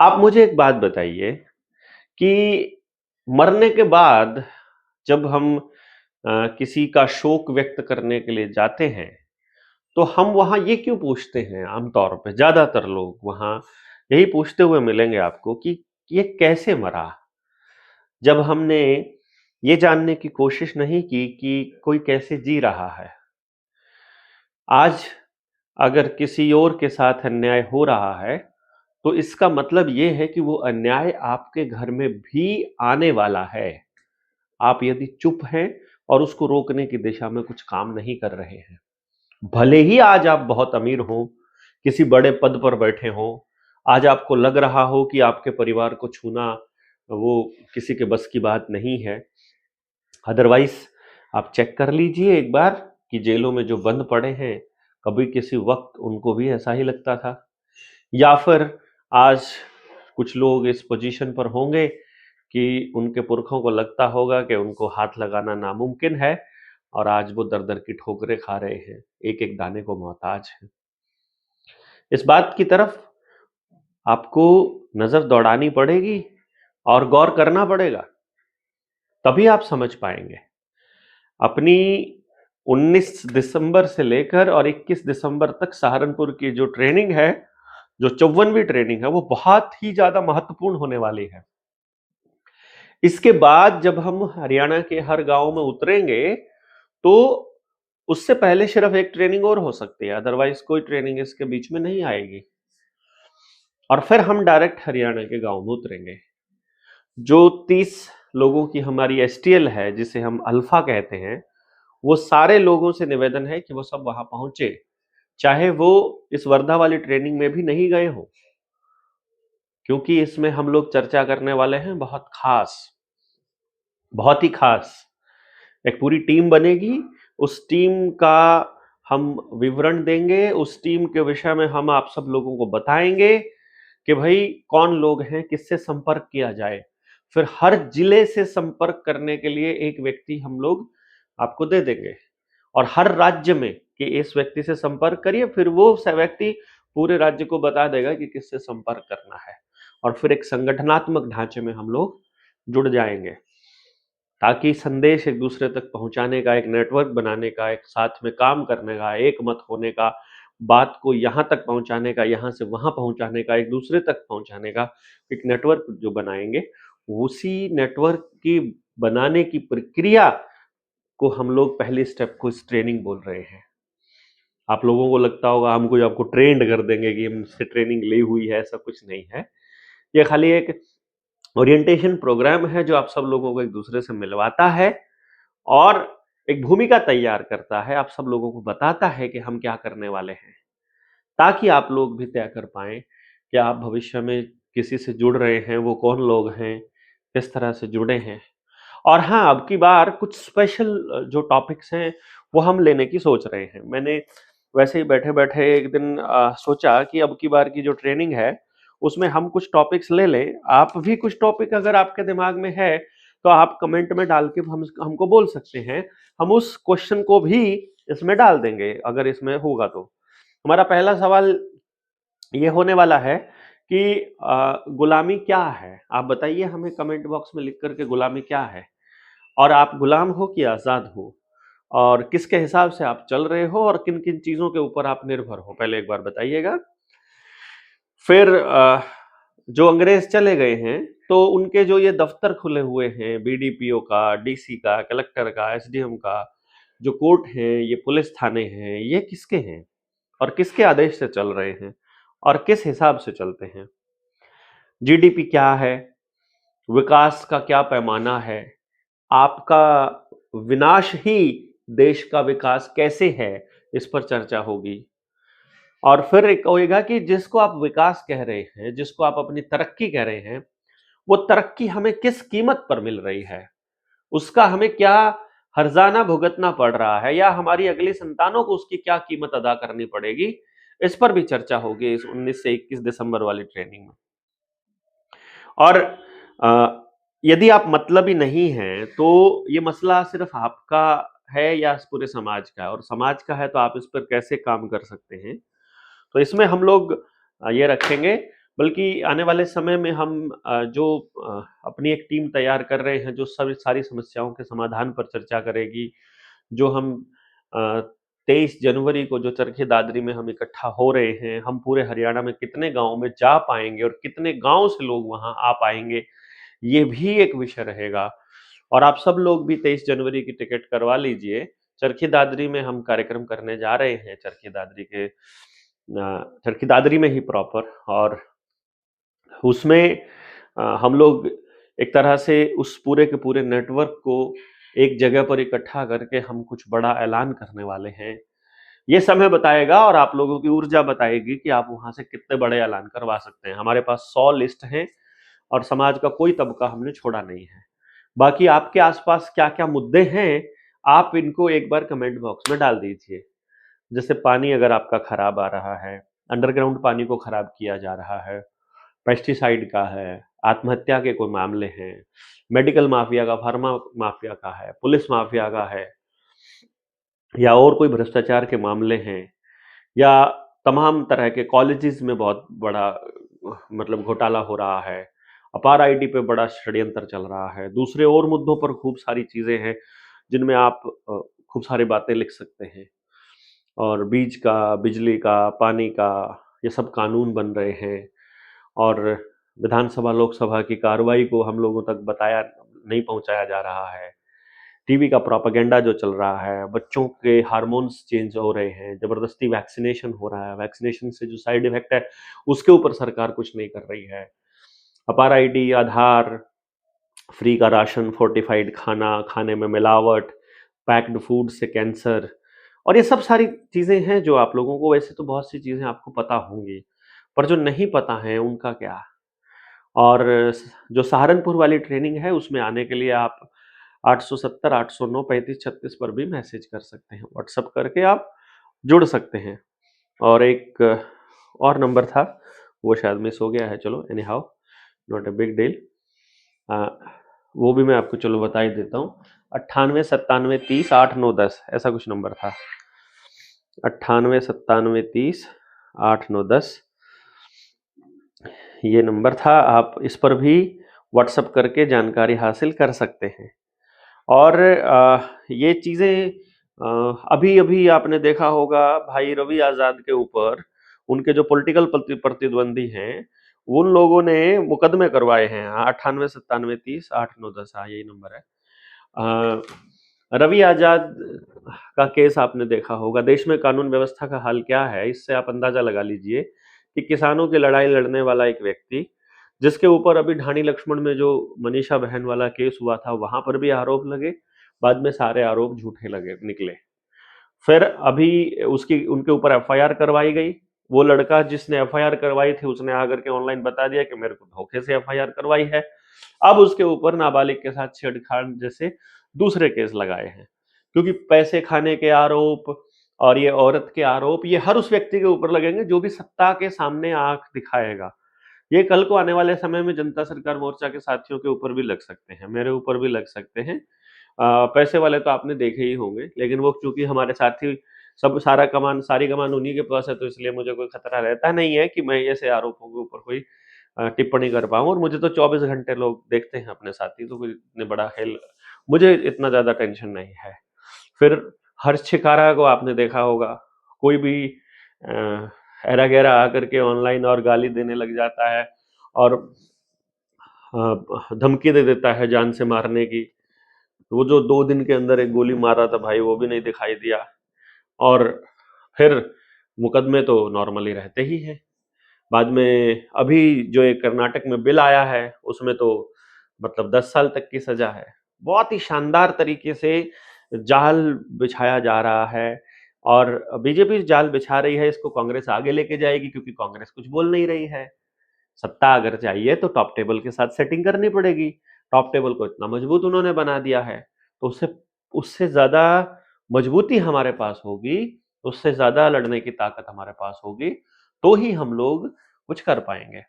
आप मुझे एक बात बताइए कि मरने के बाद जब हम किसी का शोक व्यक्त करने के लिए जाते हैं, तो हम वहाँ ये क्यों पूछते हैं आमतौर पे ज़्यादातर लोग वहाँ यही पूछते हुए मिलेंगे आपको कि ये कैसे मरा? जब हमने ये जानने की कोशिश नहीं की कि कोई कैसे जी रहा है। आज अगर किसी और के साथ अन्याय हो रहा है, तो इसका मतलब ये है कि वो अन्याय आपके घर में भी आने वाला है। आप यदि चुप हैं और उसको रोकने की दिशा में कुछ काम नहीं कर रहे हैं, भले ही आज आप बहुत अमीर हों, किसी बड़े पद पर बैठे हों, आज आपको लग रहा हो कि आपके परिवार को छूना वो किसी के बस की बात नहीं है। अदरवाइज आप चेक कर लीजिए एक बार कि जेलों में जो बंद पड़े हैं, कभी किसी वक्त उनको भी ऐसा ही लगता था, या फिर आज कुछ लोग इस पोजीशन पर होंगे कि उनके पुरखों को लगता होगा कि उनको हाथ लगाना नामुमकिन है और आज वो दर दर की ठोकरें खा रहे हैं, एक एक दाने को मोहताज हैं। इस बात की तरफ आपको नजर दौड़ानी पड़ेगी और गौर करना पड़ेगा, तभी आप समझ पाएंगे। अपनी 19 दिसंबर से लेकर और 21 दिसंबर तक सहारनपुर की जो ट्रेनिंग है, जो 54वीं ट्रेनिंग है, वो बहुत ही ज्यादा महत्वपूर्ण होने वाली है। इसके बाद जब हम हरियाणा के हर गांव में उतरेंगे, तो उससे पहले सिर्फ एक ट्रेनिंग और हो सकती है, अदरवाइज कोई ट्रेनिंग इसके बीच में नहीं आएगी और फिर हम डायरेक्ट हरियाणा के गांव में उतरेंगे। जो 30 लोगों की हमारी एसटीएल है, जिसे हम अल्फा कहते हैं, वो सारे लोगों से निवेदन है कि वो सब वहां पहुंचे, चाहे वो इस वर्धा वाली ट्रेनिंग में भी नहीं गए हों, क्योंकि इसमें हम लोग चर्चा करने वाले हैं बहुत खास, बहुत ही खास। एक पूरी टीम बनेगी, उस टीम का हम विवरण देंगे, उस टीम के विषय में हम आप सब लोगों को बताएंगे कि भाई कौन लोग हैं, किससे संपर्क किया जाए। फिर हर जिले से संपर्क करने के लिए एक व्यक्ति हम लोग आपको दे देंगे और हर राज्य में कि इस व्यक्ति से संपर्क करिए, फिर वो व्यक्ति पूरे राज्य को बता देगा कि किससे संपर्क करना है और फिर एक संगठनात्मक ढांचे में हम लोग जुड़ जाएंगे, ताकि संदेश एक दूसरे तक पहुंचाने का, एक नेटवर्क बनाने का, एक साथ में काम करने का, एक मत होने का, बात को यहां तक पहुंचाने का, यहां से वहां पहुंचाने का, एक दूसरे तक पहुंचाने का एक नेटवर्क जो बनाएंगे, उसी नेटवर्क की बनाने की प्रक्रिया को हम लोग पहले स्टेप को इस ट्रेनिंग बोल रहे हैं। आप लोगों को लगता होगा हम कोई आपको ट्रेंड कर देंगे कि हमसे ट्रेनिंग ली हुई है, ऐसा कुछ नहीं है। ये खाली एक ओरिएंटेशन प्रोग्राम है जो आप सब लोगों को एक दूसरे से मिलवाता है और एक भूमिका तैयार करता है, आप सब लोगों को बताता है कि हम क्या करने वाले हैं, ताकि आप लोग भी तय कर पाएं कि आप भविष्य में किसी से जुड़ रहे हैं, वो कौन लोग हैं, किस तरह से जुड़े हैं। और हाँ, अब की बार कुछ स्पेशल जो टॉपिक्स हैं वो हम लेने की सोच रहे हैं। मैंने वैसे ही बैठे बैठे एक दिन सोचा कि अब की बार की जो ट्रेनिंग है उसमें हम कुछ टॉपिक्स ले लें। आप भी कुछ टॉपिक अगर आपके दिमाग में है तो आप कमेंट में डाल के हमको बोल सकते हैं, हम उस क्वेश्चन को भी इसमें डाल देंगे अगर इसमें होगा तो। हमारा पहला सवाल ये होने वाला है कि गुलामी क्या है? आप बताइए हमें कमेंट बॉक्स में लिख करके, गुलामी क्या है और आप गुलाम हो कि आजाद हो, और किसके हिसाब से आप चल रहे हो और किन किन चीजों के ऊपर आप निर्भर हो, पहले एक बार बताइएगा। फिर जो अंग्रेज चले गए हैं तो उनके जो ये दफ्तर खुले हुए हैं, बीडीपीओ का, डीसी का, कलेक्टर का, एसडीएम का, जो कोर्ट हैं, ये पुलिस थाने हैं, ये किसके हैं और किसके आदेश से चल रहे हैं और किस हिसाब से चलते हैं? जीडीपी क्या है, विकास का क्या पैमाना है, आपका विनाश ही देश का विकास कैसे है, इस पर चर्चा होगी। और फिर एक होएगा कि जिसको आप विकास कह रहे हैं, जिसको आप अपनी तरक्की कह रहे हैं, वो तरक्की हमें किस कीमत पर मिल रही है, उसका हमें क्या हर्जाना भुगतना पड़ रहा है, या हमारी अगली संतानों को उसकी क्या कीमत अदा करनी पड़ेगी, इस पर भी चर्चा होगी इस 19 से 21 दिसंबर वाली ट्रेनिंग में। और यदि आप मतलबी नहीं हैं तो ये मसला सिर्फ आपका है या पूरे समाज का है, और समाज का है तो आप इस पर कैसे काम कर सकते हैं, तो इसमें हम लोग ये रखेंगे। बल्कि आने वाले समय में हम जो अपनी एक टीम तैयार कर रहे हैं, जो सब सारी समस्याओं के समाधान पर चर्चा करेगी, जो हम 23 जनवरी को जो चरखी दादरी में हम इकट्ठा हो रहे हैं, हम पूरे हरियाणा में कितने गाँव में जा पाएँगे और कितने गाँव से लोग वहाँ आ पाएँगे, ये भी एक विषय रहेगा। और आप सब लोग भी 23 जनवरी की टिकट करवा लीजिए। चरखी दादरी में हम कार्यक्रम करने जा रहे हैं, चरखी दादरी में ही प्रॉपर, और उसमें हम लोग एक तरह से उस पूरे के पूरे नेटवर्क को एक जगह पर इकट्ठा करके हम कुछ बड़ा ऐलान करने वाले हैं। ये समय बताएगा और आप लोगों की ऊर्जा बताएगी कि आप वहाँ से कितने बड़े ऐलान करवा सकते हैं। हमारे पास 100 लिस्ट हैं और समाज का कोई तबका हमने छोड़ा नहीं है। बाकी आपके आसपास क्या-क्या मुद्दे हैं, आप इनको एक बार कमेंट बॉक्स में डाल दीजिए। जैसे पानी अगर आपका खराब आ रहा है, अंडरग्राउंड पानी को खराब किया जा रहा है, पेस्टिसाइड का है, आत्महत्या के कोई मामले हैं, मेडिकल माफिया का, फार्मा माफिया का है, पुलिस माफिया का है, या और कोई भ्रष्टाचार के मामले हैं, या तमाम तरह के कॉलेजेस में बहुत बड़ा मतलब घोटाला हो रहा है, अपार आईडी पे बड़ा षड्यंत्र चल रहा है, दूसरे और मुद्दों पर खूब सारी चीजें हैं जिनमें आप खूब सारी बातें लिख सकते हैं। और बीज का, बिजली का, पानी का, ये सब कानून बन रहे हैं, और विधानसभा लोकसभा की कार्रवाई को हम लोगों तक बताया नहीं पहुंचाया जा रहा है। टीवी का प्रोपेगेंडा जो चल रहा है, बच्चों के हार्मोन्स चेंज हो रहे हैं, जबरदस्ती वैक्सीनेशन हो रहा है, वैक्सीनेशन से जो साइड इफेक्ट है उसके ऊपर सरकार कुछ नहीं कर रही है। अपार आईडी, आधार, फ्री का राशन, फोर्टिफाइड खाना, खाने में मिलावट, पैक्ड फूड से कैंसर, और ये सब सारी चीजें हैं जो आप लोगों को, वैसे तो बहुत सी चीजें आपको पता होंगी, पर जो नहीं पता है उनका क्या। और जो सहारनपुर वाली ट्रेनिंग है उसमें आने के लिए आप 870 809 3536 पर भी मैसेज कर सकते हैं, व्हाट्सअप करके आप जुड़ सकते हैं। और एक और नंबर था, वो शायद मिस हो गया है, चलो any how, not a big deal. वो भी मैं आपको चलो बता ही देता हूँ, 98 97 30 8 9 10 ऐसा कुछ नंबर था, 98 97 30 8 9 10 ये नंबर था। आप इस पर भी व्हाट्सअप करके जानकारी हासिल कर सकते हैं। और ये चीज़ें अभी अभी आपने देखा होगा भाई रवि आज़ाद के ऊपर, उनके जो पॉलिटिकल प्रतिद्वंदी हैं, उन लोगों ने मुकदमे करवाए हैं। 98 97 30 8 9 10, हाँ यही नंबर है। रवि आज़ाद का केस आपने देखा होगा। देश में कानून व्यवस्था का हाल क्या है, इससे आप अंदाजा लगा लीजिए कि किसानों की लड़ाई लड़ने वाला एक व्यक्ति, जिसके ऊपर अभी ढाणी लक्ष्मण में जो मनीषा बहन वाला केस हुआ था वहां पर भी आरोप लगे, बाद में सारे आरोप झूठे लगे निकले। फिर अभी उसकी उनके ऊपर एफआईआर करवाई गई। वो लड़का जिसने एफआईआर करवाई थी उसने आकर के ऑनलाइन बता दिया कि मेरे को धोखे से एफआईआर करवाई है। अब उसके ऊपर नाबालिग के साथ छेड़छाड़ जैसे दूसरे केस लगाए हैं, क्योंकि पैसे खाने के आरोप और ये औरत के आरोप, ये हर उस व्यक्ति के ऊपर लगेंगे जो भी सत्ता के सामने आंख दिखाएगा। ये कल को आने वाले समय में जनता सरकार मोर्चा के साथियों के ऊपर भी लग सकते हैं, मेरे ऊपर भी लग सकते हैं। पैसे वाले तो आपने देखे ही होंगे, लेकिन वो चूंकि हमारे साथी सब सारी कमान उन्हीं के पास है, तो इसलिए मुझे कोई खतरा रहता नहीं है कि मैं ऐसे आरोपों के ऊपर कोई टिप्पणी कर पाऊं। और मुझे तो 24 घंटे लोग देखते हैं अपने साथी, तो कोई इतने बड़ा खेल मुझे इतना ज्यादा टेंशन नहीं है। फिर हर्ष छिकारा को आपने देखा होगा, कोई भी ऐरा गैरा आकर के ऑनलाइन और गाली देने लग जाता है और धमकी दे देता है जान से मारने की। वो जो 2 दिन के अंदर एक गोली मारा था भाई, वो भी नहीं दिखाई दिया। और फिर मुकदमे तो नॉर्मली रहते ही हैं। बाद में अभी जो एक कर्नाटक में बिल आया है उसमें तो मतलब 10 साल तक की सजा है। बहुत ही शानदार तरीके से जाल बिछाया जा रहा है, और बीजेपी जाल बिछा रही है, इसको कांग्रेस आगे लेके जाएगी, क्योंकि कांग्रेस कुछ बोल नहीं रही है। सत्ता अगर चाहिए तो टॉप टेबल के साथ सेटिंग करनी पड़ेगी। टॉप टेबल को इतना मजबूत उन्होंने बना दिया है, तो उससे उससे ज्यादा मजबूती हमारे पास होगी, उससे ज्यादा लड़ने की ताकत हमारे पास होगी, तो ही हम लोग कुछ कर पाएंगे।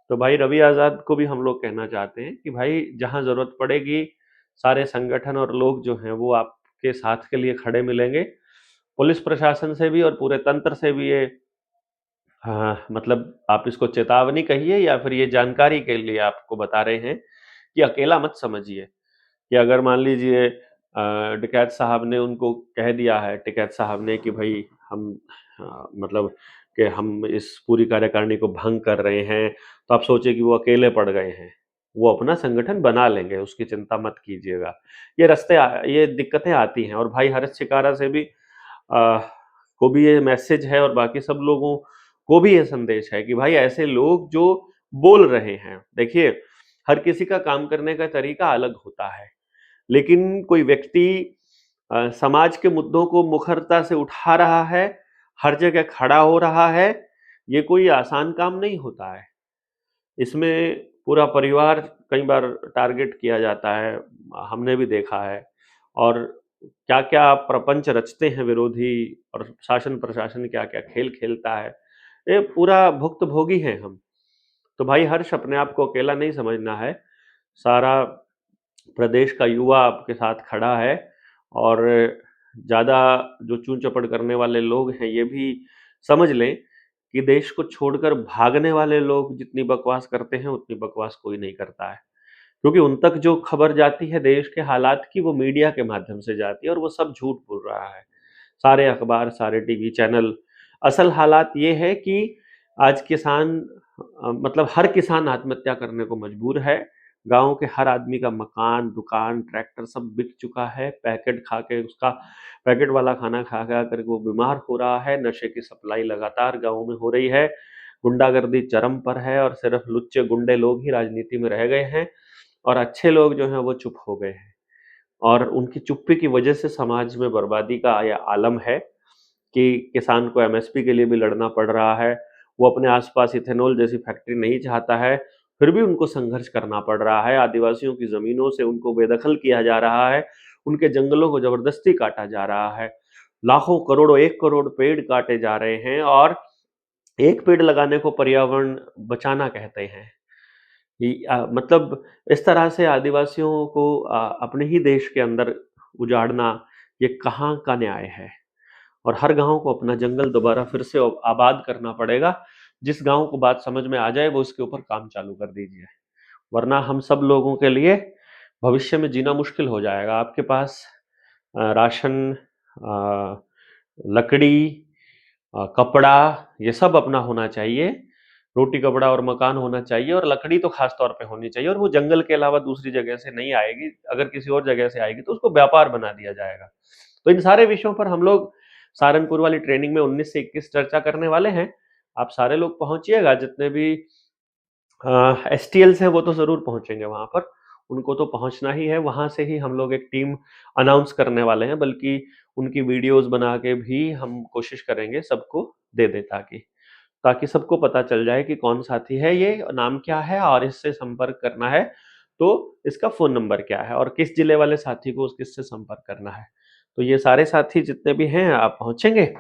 तो भाई रवि आजाद को भी हम लोग कहना चाहते हैं कि भाई जहां जरूरत पड़ेगी सारे संगठन और लोग जो हैं वो आपके साथ के लिए खड़े मिलेंगे। पुलिस प्रशासन से भी और पूरे तंत्र से भी ये हाँ, मतलब आप इसको चेतावनी कहिए या फिर ये जानकारी के लिए आपको बता रहे हैं कि अकेला मत समझिए, कि अगर मान लीजिए डकैत साहब ने उनको कह दिया है, टिकैत साहब ने कि भाई हम मतलब कि हम इस पूरी कार्यकारिणी को भंग कर रहे हैं, तो आप सोचिए कि वो अकेले पड़ गए हैं। वो अपना संगठन बना लेंगे, उसकी चिंता मत कीजिएगा। ये दिक्कतें आती हैं, और भाई हरीश शिकारा से भी को भी ये मैसेज है, और बाकी सब लोगों को भी ये संदेश है कि भाई ऐसे लोग जो बोल रहे हैं, देखिए हर किसी का काम करने का तरीका अलग होता है, लेकिन कोई व्यक्ति समाज के मुद्दों को मुखरता से उठा रहा है, हर जगह खड़ा हो रहा है, ये कोई आसान काम नहीं होता है। इसमें पूरा परिवार कई बार टारगेट किया जाता है, हमने भी देखा है। और क्या-क्या प्रपंच रचते हैं विरोधी, और शासन प्रशासन क्या-क्या खेल खेलता है, ये पूरा भुक्तभोगी हैं हम। तो भाई हर्ष, अपने आप को अकेला नहीं समझना है, सारा प्रदेश का युवा आपके साथ खड़ा है। और ज़्यादा जो चूं-चपड़ करने वाले लोग हैं, ये भी समझ लें कि देश को छोड़कर भागने वाले लोग जितनी बकवास करते हैं, उतनी बकवास कोई नहीं करता है। क्योंकि उन तक जो खबर जाती है देश के हालात की, वो मीडिया के माध्यम से जाती है, और वो सब झूठ बोल रहा है। सारे अखबार, सारे टीवी चैनल। असल हालात ये है कि आज किसान मतलब हर किसान आत्महत्या करने को मजबूर है। गाँव के हर आदमी का मकान, दुकान, ट्रैक्टर सब बिक चुका है। पैकेट खा के उसका पैकेट वाला खाना खा-खा कर वो बीमार हो रहा है। नशे की सप्लाई लगातार गाँव में हो रही है। गुंडागर्दी चरम पर है, और सिर्फ लुच्चे गुंडे लोग ही राजनीति में रह गए हैं, और अच्छे लोग जो हैं वो चुप हो गए हैं। और उनकी चुप्पी की वजह से समाज में बर्बादी का ये आलम है कि किसान को एमएसपी के लिए भी लड़ना पड़ रहा है। वो अपने आस-पास इथेनॉल जैसी फैक्ट्री नहीं चाहता है, फिर भी उनको संघर्ष करना पड़ रहा है। आदिवासियों की ज़मीनों से उनको बेदखल किया जा रहा है, उनके जंगलों को ज़बरदस्ती काटा जा रहा है। लाखों, करोड़ों, 1 करोड़ पेड़ काटे जा रहे हैं, और एक पेड़ लगाने को पर्यावरण बचाना कहते हैं। मतलब इस तरह से आदिवासियों को अपने ही देश के अंदर उजाड़ना, ये कहाँ का न्याय है? और हर गाँव को अपना जंगल दोबारा फिर से आबाद करना पड़ेगा। जिस गाँव को बात समझ में आ जाए, वो उसके ऊपर काम चालू कर दीजिए, वरना हम सब लोगों के लिए भविष्य में जीना मुश्किल हो जाएगा। आपके पास राशन, अ, लकड़ी, कपड़ा, ये सब अपना होना चाहिए। रोटी, कपड़ा और मकान होना चाहिए, और लकड़ी तो खास तौर पे होनी चाहिए, और वो जंगल के अलावा दूसरी जगह से नहीं आएगी। अगर किसी और जगह से आएगी तो उसको व्यापार बना दिया जाएगा। तो इन सारे विषयों पर हम लोग सहारनपुर वाली ट्रेनिंग में 19 से 21 चर्चा करने वाले हैं। आप सारे लोग पहुँचिएगा, जितने भी एसटीएल्स हैं वो तो ज़रूर पहुँचेंगे वहाँ पर, उनको तो पहुँचना ही है। वहाँ से ही हम लोग एक टीम अनाउंस करने वाले हैं, बल्कि उनकी वीडियोज़ बना के भी हम कोशिश करेंगे सबको दे दें, ताकि ताकि सबको पता चल जाए कि कौन साथी है ये, नाम क्या है, और इससे संपर्क करना है तो इसका फ़ोन नंबर क्या है, और किस जिले वाले साथी को किससे संपर्क करना है। तो ये सारे साथी जितने भी हैं आप पहुँचेंगे,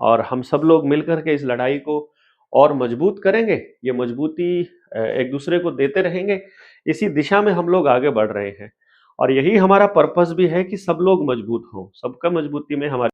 और हम सब लोग मिलकर के इस लड़ाई को और मजबूत करेंगे। ये मजबूती एक दूसरे को देते रहेंगे। इसी दिशा में हम लोग आगे बढ़ रहे हैं, और यही हमारा पर्पस भी है कि सब लोग मजबूत हों। सबका मजबूती में हमारी